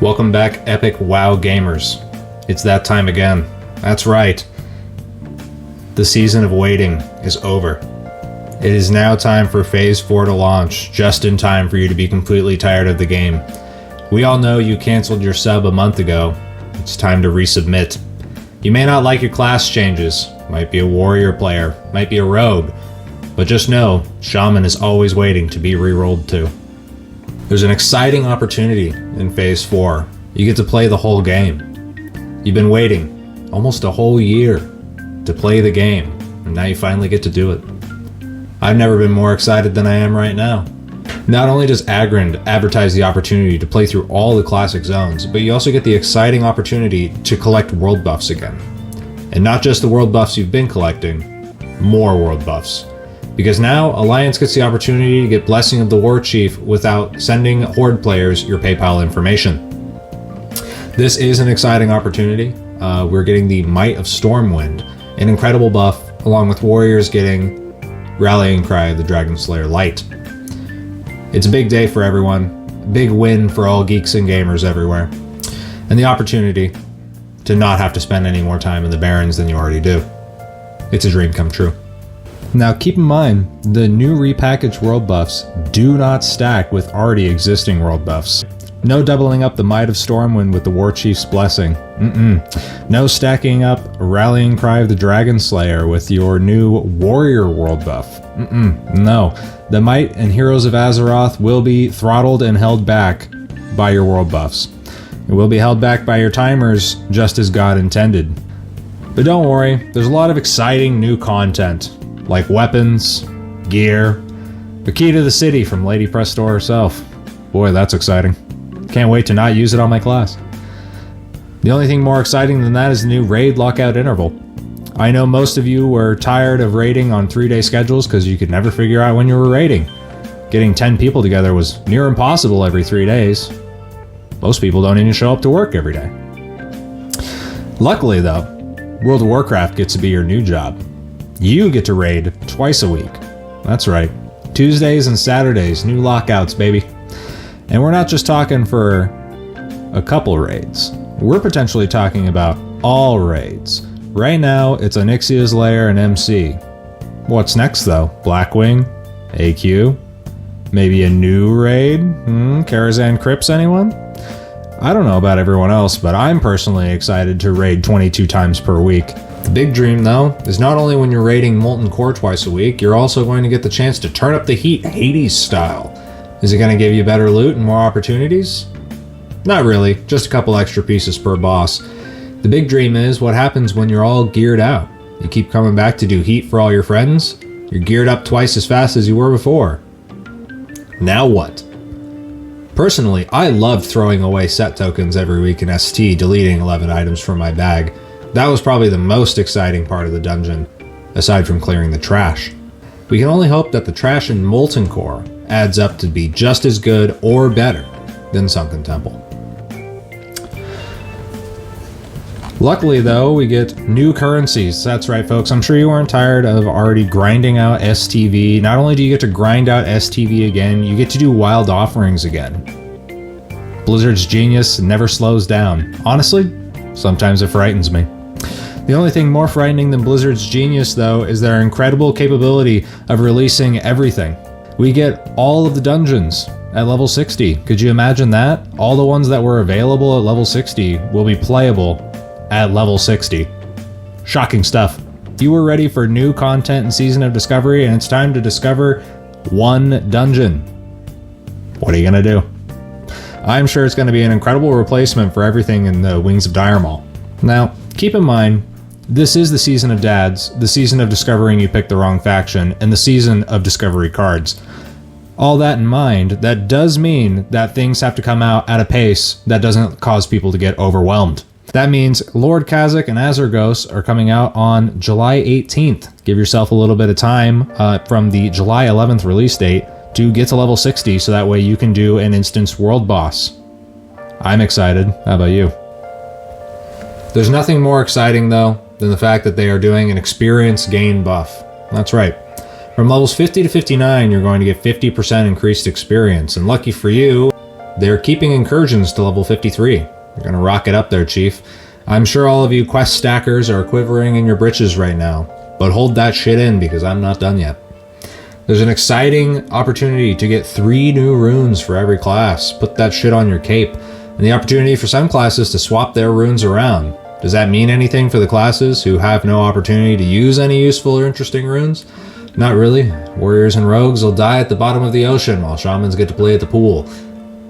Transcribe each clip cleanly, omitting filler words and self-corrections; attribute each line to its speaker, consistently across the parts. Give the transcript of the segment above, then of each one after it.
Speaker 1: Welcome back, epic WoW gamers. It's that time again. That's right. The season of waiting is over. It is now time for Phase 4 to launch, just in time for you to be completely tired of the game. We all know you canceled your sub a month ago. It's time to resubmit. You may not like your class changes. Might be a warrior player, might be a rogue. But just know, Shaman is always waiting to be rerolled too. There's an exciting opportunity in Phase 4. You get to play the whole game. You've been waiting almost a whole year to play the game, and now you finally get to do it. I've never been more excited than I am right now. Not only does Aggrend advertise the opportunity to play through all the classic zones, but you also get the exciting opportunity to collect world buffs again. And not just the world buffs you've been collecting, more world buffs. Because now, Alliance gets the opportunity to get Blessing of the War Chief without sending Horde players your PayPal information. This is an exciting opportunity. We're getting the Might of Stormwind, an incredible buff, along with Warriors getting Rallying Cry of the Dragon Slayer Light. It's a big day for everyone, big win for all geeks and gamers everywhere, and the opportunity to not have to spend any more time in the Barrens than you already do. It's a dream come true. Now keep in mind, the new repackaged world buffs do not stack with already existing world buffs. No doubling up the Might of Stormwind with the War Chief's Blessing. No stacking up Rallying Cry of the Dragon Slayer with your new Warrior world buff. No. The Might and Heroes of Azeroth will be throttled and held back by your world buffs. It will be held back by your timers, just as God intended. But don't worry, there's a lot of exciting new content, like weapons, gear, the key to the city from Lady Prestor herself. Boy, that's exciting. Can't wait to not use it on my class. The only thing more exciting than that is the new raid lockout interval. I know most of you were tired of raiding on 3-day schedules because you could never figure out when you were raiding. Getting 10 people together was near impossible every 3 days. Most people don't even show up to work every day. Luckily though, World of Warcraft gets to be your new job. You get to raid twice a week. That's right. Tuesdays and Saturdays, new lockouts, baby. And we're not just talking for a couple raids. We're potentially talking about all raids. Right now, it's Onyxia's Lair and MC. What's next, though? Blackwing? AQ? Maybe a new raid? Karazhan Crypts, anyone? I don't know about everyone else, but I'm personally excited to raid 22 times per week. The big dream, though, is not only when you're raiding Molten Core twice a week, you're also going to get the chance to turn up the heat Hades style. Is it going to give you better loot and more opportunities? Not really, just a couple extra pieces per boss. The big dream is what happens when you're all geared out. You keep coming back to do heat for all your friends, you're geared up twice as fast as you were before. Now what? Personally, I loved throwing away set tokens every week in ST, deleting 11 items from my bag. That was probably the most exciting part of the dungeon, aside from clearing the trash. We can only hope that the trash in Molten Core adds up to be just as good or better than Sunken Temple. Luckily though, we get new currencies. That's right folks, I'm sure you weren't tired of already grinding out STV. Not only do you get to grind out STV again, you get to do wild offerings again. Blizzard's genius never slows down. Honestly, sometimes it frightens me. The only thing more frightening than Blizzard's genius, though, is their incredible capability of releasing everything. We get all of the dungeons at level 60. Could you imagine that? All the ones that were available at level 60 will be playable at level 60. Shocking stuff. You were ready for new content in Season of Discovery, and it's time to discover one dungeon. What are you gonna do? I'm sure it's going to be an incredible replacement for everything in the Wings of Dire Maul. Now, keep in mind, this is the season of dads, the season of discovering you picked the wrong faction, and the season of discovery cards. All that in mind, that does mean that things have to come out at a pace that doesn't cause people to get overwhelmed. That means Lord Kha'Zix and Azergos are coming out on July 18th. Give yourself a little bit of time from the July 11th release date to get to level 60 so that way you can do an instance world boss. I'm excited. How about you? There's nothing more exciting though than the fact that they are doing an experience gain buff. That's right. From levels 50 to 59, you're going to get 50% increased experience, and lucky for you, they're keeping incursions to level 53. They're gonna rock it up there, Chief. I'm sure all of you quest stackers are quivering in your britches right now, but hold that shit in because I'm not done yet. There's an exciting opportunity to get 3 new runes for every class. Put that shit on your cape. And the opportunity for some classes to swap their runes around. Does that mean anything for the classes who have no opportunity to use any useful or interesting runes? Not really. Warriors and rogues will die at the bottom of the ocean while shamans get to play at the pool.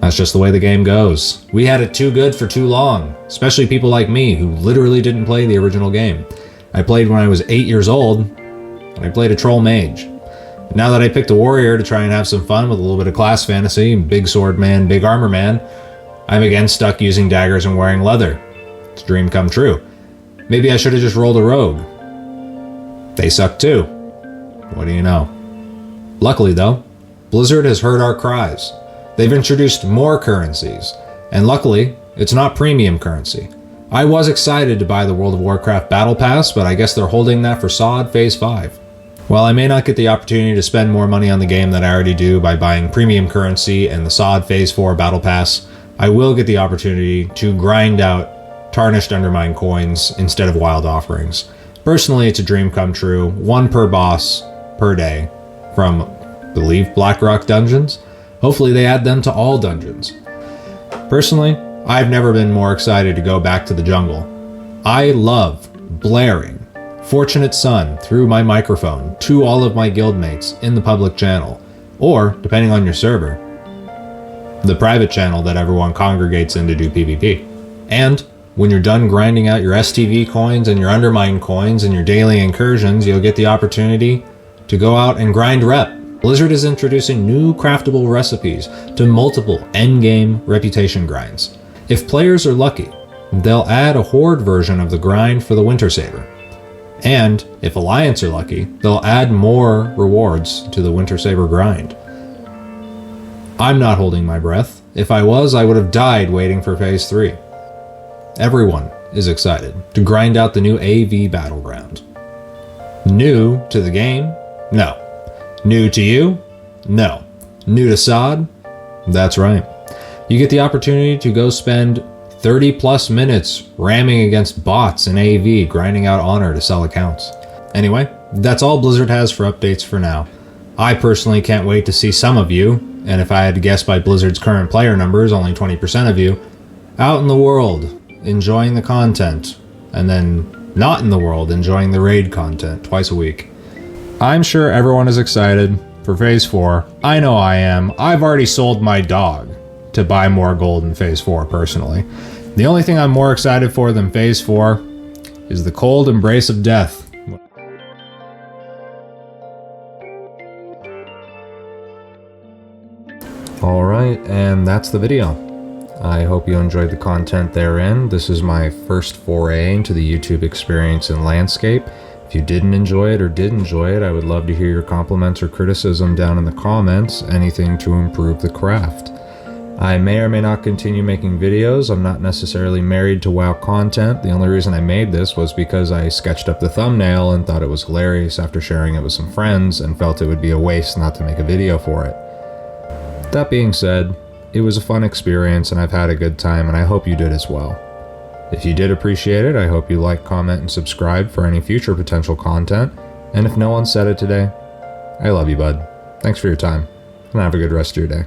Speaker 1: That's just the way the game goes. We had it too good for too long, especially people like me who literally didn't play the original game. I played when I was 8 years old, and I played a troll mage. Now that I picked a warrior to try and have some fun with a little bit of class fantasy, big sword man, big armor man, I'm again stuck using daggers and wearing leather. It's a dream come true. Maybe I should have just rolled a rogue. They suck too. What do you know? Luckily though, Blizzard has heard our cries. They've introduced more currencies, and luckily, it's not premium currency. I was excited to buy the World of Warcraft Battle Pass, but I guess they're holding that for SoD Phase 5. While I may not get the opportunity to spend more money on the game than I already do by buying premium currency and the SoD Phase 4 Battle Pass, I will get the opportunity to grind out Tarnished Undermine coins instead of Wild Offerings. Personally, it's a dream come true, 1 per boss per day from, I believe, Blackrock dungeons. Hopefully they add them to all dungeons. Personally, I've never been more excited to go back to the jungle. I love blaring Fortunate Son through my microphone to all of my guildmates in the public channel, or, depending on your server, the private channel that everyone congregates in to do PvP. And when you're done grinding out your STV coins and your Undermine coins and your daily incursions, you'll get the opportunity to go out and grind rep. Blizzard is introducing new craftable recipes to multiple endgame reputation grinds. If players are lucky, they'll add a horde version of the grind for the Winter Saber. And if Alliance are lucky, they'll add more rewards to the Winter Saber grind. I'm not holding my breath. If I was, I would have died waiting for Phase 3. Everyone is excited to grind out the new AV Battleground. New to the game? No. New to you? No. New to SoD? That's right. You get the opportunity to go spend 30 plus minutes ramming against bots in AV, grinding out honor to sell accounts. Anyway, that's all Blizzard has for updates for now. I personally can't wait to see some of you, and if I had to guess by Blizzard's current player numbers, only 20% of you, out in the world, enjoying the content, and then not in the world, enjoying the raid content twice a week. I'm sure everyone is excited for Phase 4. I know I am. I've already sold my dog to buy more gold in Phase 4 personally. The only thing I'm more excited for than Phase 4 is the cold embrace of death. Alright, and that's the video. I hope you enjoyed the content therein. This is my first foray into the YouTube experience and landscape. If you didn't enjoy it or did enjoy it, I would love to hear your compliments or criticism down in the comments, anything to improve the craft. I may or may not continue making videos. I'm not necessarily married to WoW content. The only reason I made this was because I sketched up the thumbnail and thought it was hilarious after sharing it with some friends and felt it would be a waste not to make a video for it. That being said, it was a fun experience and I've had a good time, and I hope you did as well. If you did appreciate it, I hope you like, comment, and subscribe for any future potential content. And if no one said it today, I love you, bud. Thanks for your time, and have a good rest of your day.